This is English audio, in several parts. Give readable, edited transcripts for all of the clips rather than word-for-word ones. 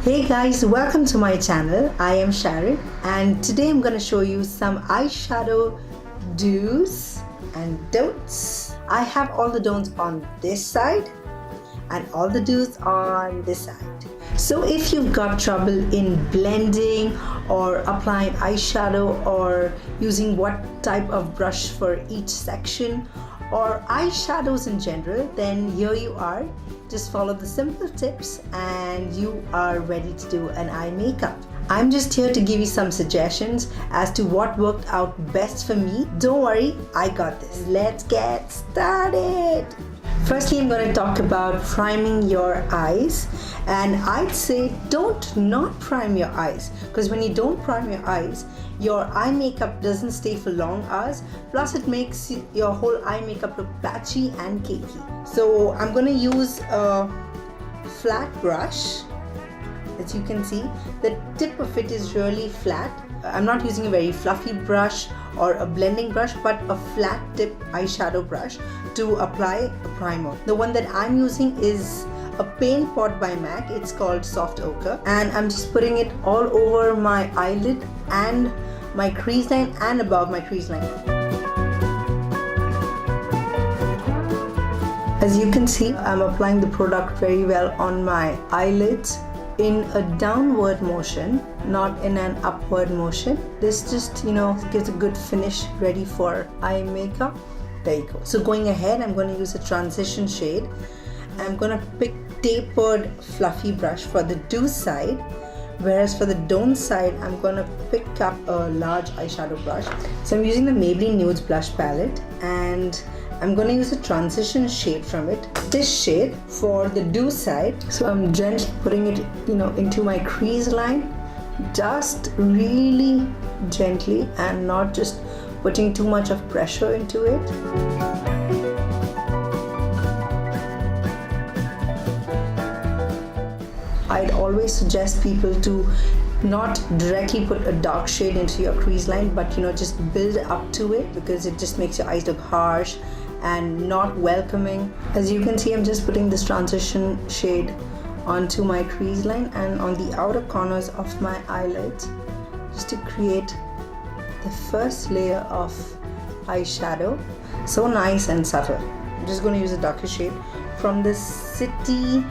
Hey guys, welcome to my channel. I am Sharon and today I'm going to show you some eyeshadow do's and don'ts. I have all the don'ts on this side and all the do's on this side. So if you've got trouble in blending or applying eyeshadow or using what type of brush for each section or eyeshadows in general, then here you are. Just follow the simple tips and you are ready to do an eye makeup. I'm just here to give you some suggestions as to what worked out best for me. Don't worry, I got this. Let's get started. Firstly, I'm going to talk about priming your eyes, and I'd say don't not prime your eyes, because when you don't prime your eyes, your eye makeup doesn't stay for long hours, plus it makes your whole eye makeup look patchy and cakey. So I'm going to use a flat brush. As you can see, the tip of it is really flat. I'm not using a very fluffy brush or a blending brush, but a flat tip eyeshadow brush to apply a primer. The one that I'm using is a paint pot by MAC. It's called Soft Ochre, and I'm just putting it all over my eyelid and my crease line and above my crease line. As you can see, I'm applying the product very well on my eyelids in a downward motion, not in an upward motion. This just, gives a good finish ready for eye makeup. There you go. So going ahead, I'm going to use a transition shade. I'm going to pick tapered fluffy brush for the do side, whereas for the don't side, I'm going to pick up a large eyeshadow brush. So I'm using the Maybelline Nudes blush palette, and I'm going to use a transition shade from it, this shade, for the do side. So I'm gently putting it, into my crease line, just really gently and not just putting too much of pressure into it. I'd always suggest people to not directly put a dark shade into your crease line, but just build up to it, because it just makes your eyes look harsh and not welcoming. As you can see, I'm just putting this transition shade onto my crease line and on the outer corners of my eyelids, just to create the first layer of eyeshadow. So nice and subtle. I'm just going to use a darker shade from the City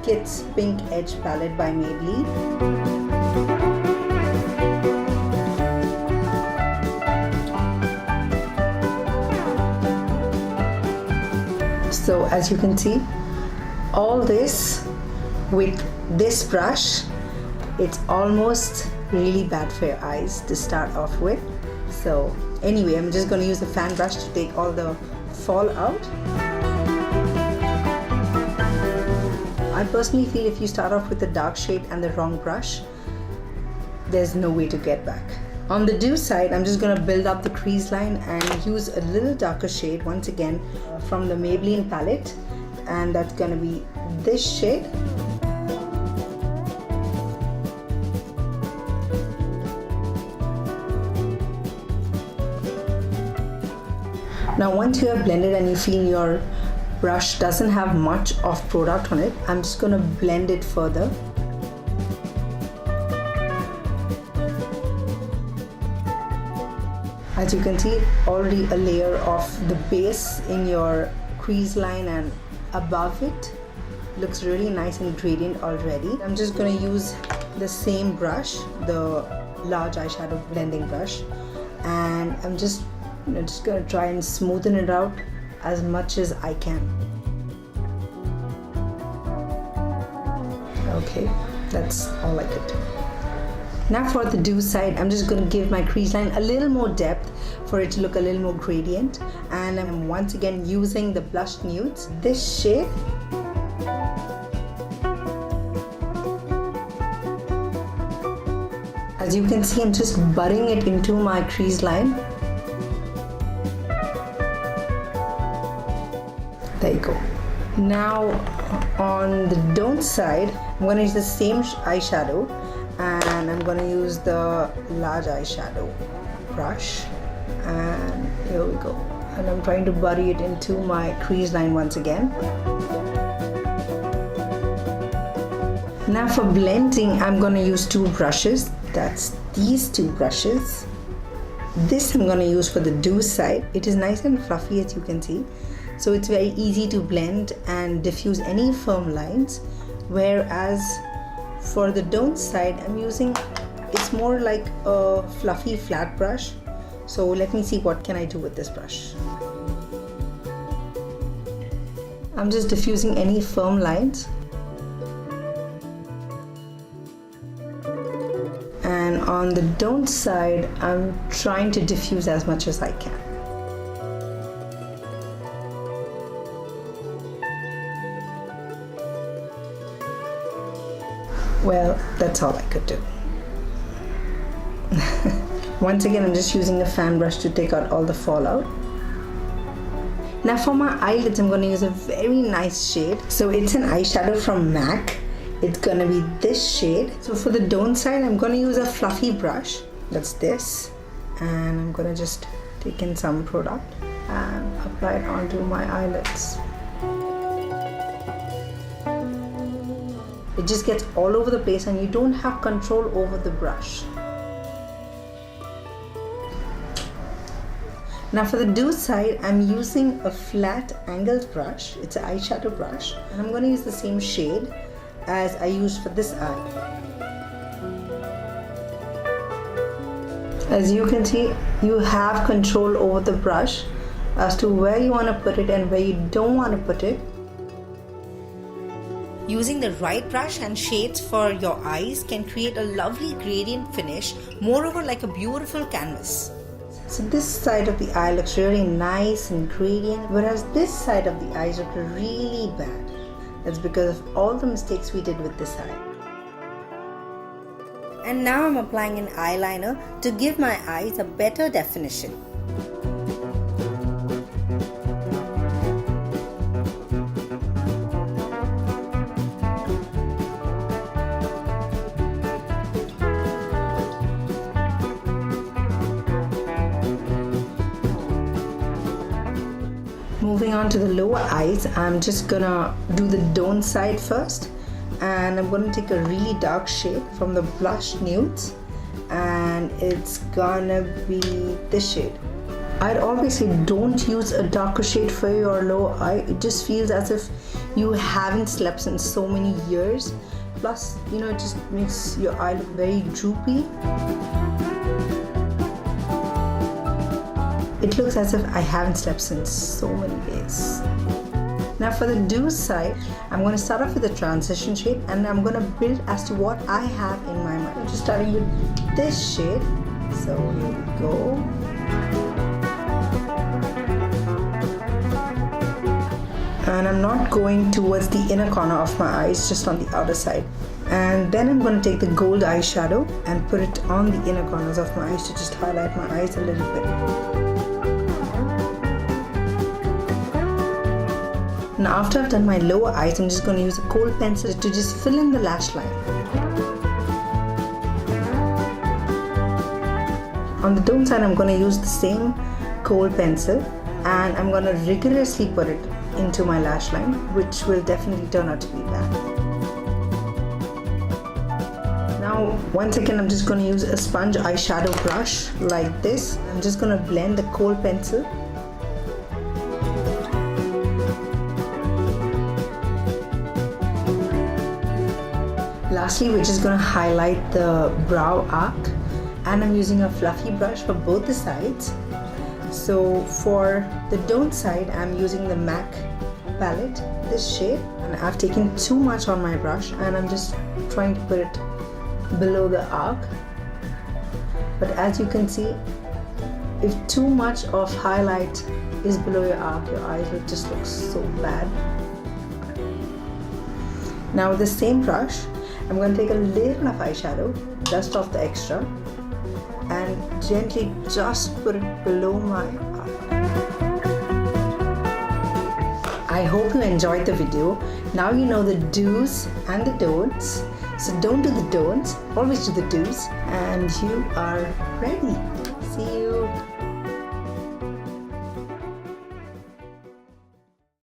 Kids Pink Edge palette by Maybelline. So as you can see, all this with this brush, it's almost really bad for your eyes to start off with. So anyway, I'm just going to use a fan brush to take all the fall out. I personally feel if you start off with a dark shade and the wrong brush, there's no way to get back. On the do side, I'm just going to build up the crease line and use a little darker shade once again from the Maybelline palette, and that's going to be this shade. Now once you have blended and you feel your brush doesn't have much of product on it, I'm just going to blend it further. As you can see, already a layer of the base in your crease line and above it looks really nice and gradient already. I'm just going to use the same brush, the large eyeshadow blending brush, and I'm just going to try and smoothen it out as much as I can. Okay, that's all I could do. Now for the do side, I'm just going to give my crease line a little more depth for it to look a little more gradient, and I'm once again using the Blush Nudes, this shade. As you can see, I'm just buttering it into my crease line. There you go. Now on the don't side, I'm going to use the same eyeshadow, and I'm going to use the large eyeshadow brush, and here we go, and I'm trying to bury it into my crease line once again. Now for blending, I'm going to use two brushes. That's these two brushes. This I'm going to use for the do side. It is nice and fluffy, as you can see. So it's very easy to blend and diffuse any firm lines. Whereas for the don't side, I'm using, it's more like a fluffy flat brush. So let me see what can I do with this brush. I'm just diffusing any firm lines. And on the don't side, I'm trying to diffuse as much as I can. Well, that's all I could do. Once again, I'm just using a fan brush to take out all the fallout. Now for my eyelids, I'm going to use a very nice shade. So it's an eyeshadow from MAC. It's going to be this shade. So for the don't side, I'm going to use a fluffy brush. That's this. And I'm going to just take in some product and apply it onto my eyelids. It just gets all over the place and you don't have control over the brush. Now for the do side, I'm using a flat angled brush. It's an eyeshadow brush. And I'm going to use the same shade as I used for this eye. As you can see, you have control over the brush as to where you want to put it and where you don't want to put it. Using the right brush and shades for your eyes can create a lovely gradient finish, moreover like a beautiful canvas. So this side of the eye looks really nice and gradient, whereas this side of the eyes look really bad. That's because of all the mistakes we did with this eye. And now I'm applying an eyeliner to give my eyes a better definition. Moving on to the lower eyes, I'm just gonna do the don't side first, and I'm gonna take a really dark shade from the blush nudes, and it's gonna be this shade. I'd always say don't use a darker shade for your lower eye. It just feels as if you haven't slept in so many years. Plus, you know, it just makes your eye look very droopy. It looks as if I haven't slept since so many days. Now for the do side, I'm going to start off with a transition shade and I'm going to build as to what I have in my mind. I'm just starting with this shade. So here we go. And I'm not going towards the inner corner of my eyes, just on the outer side. And then I'm going to take the gold eyeshadow and put it on the inner corners of my eyes to just highlight my eyes a little bit. Now after I've done my lower eyes, I'm just going to use a kohl pencil to just fill in the lash line. On the don't side, I'm going to use the same kohl pencil and I'm going to rigorously put it into my lash line, which will definitely turn out to be bad. Now once again, I'm just going to use a sponge eyeshadow brush like this. I'm just going to blend the kohl pencil. Lastly, we're just going to highlight the brow arc, and I'm using a fluffy brush for both the sides. So for the don't side, I'm using the MAC palette, this shade, and I've taken too much on my brush and I'm just trying to put it below the arc. But as you can see, if too much of highlight is below your arc, your eyes will just look so bad. Now with the same brush, I'm going to take a little of eyeshadow, dust off the extra, and gently just put it below my eye. I hope you enjoyed the video. Now you know the do's and the don'ts. So don't do the don'ts, always do the do's, and you are ready. See you.